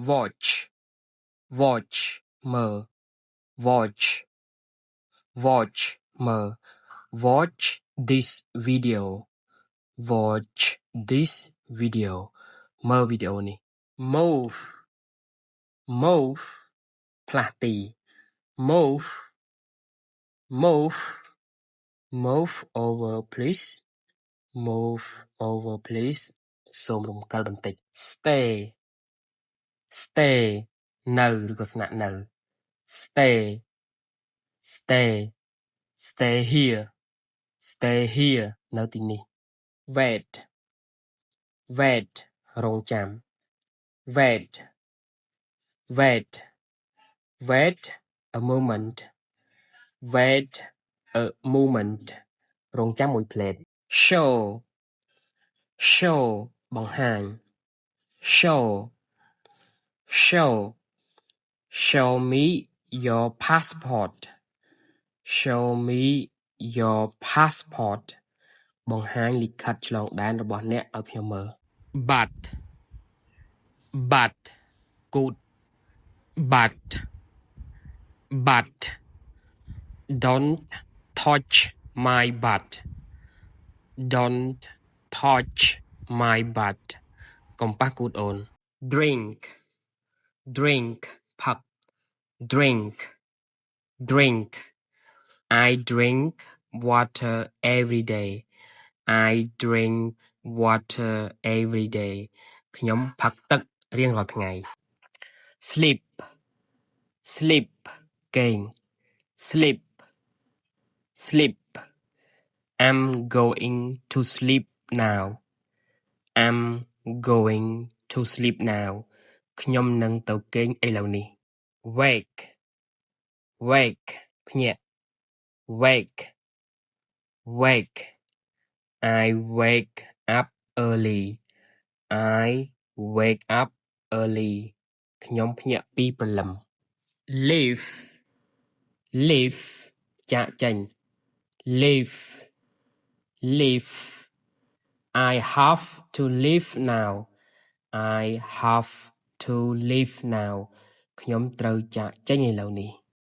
watch watch មើល watch watch មើល watch this video watch this video មើលវីដេអូនេះ move move ផ្លាស់ទី move move move over please move over please សូមរំកិលបន្តិច stay stay នៅឬក៏ស្នាក់នៅ stay stay stay here stay here នៅទីនេះ wait wait រងចាំ wait wait wait a moment wait a moment រងចាំមួយភ្លែត show show បង្ហាញ show show show me your passport show me your passport បង្ហាញលិខិតឆ្លងដែនរបស់អ្នកឲ្យខ្ញុំមើល but good but don't touch my butt don't touch my butt កុំប៉ះគូតអូន drinkផឹក drink I drink water every day I drink water every day ខ្ញុំផឹកទឹករៀងរាល់ថ្ងៃ sleep គេង sleep I'm going to sleep now I'm going to sleep now ខ្ញុំនឹងទៅគេងឥឡូវនេះ wake ភ្ញាក់ wake I wake up early I wake up early ខ្ញុំភ្ញាក់ពីព្រលឹម leave ចាកចេញ leave I have to leave now I have to leave now ខ្ញុំត្រូវចាកចេញឥឡូវនេះ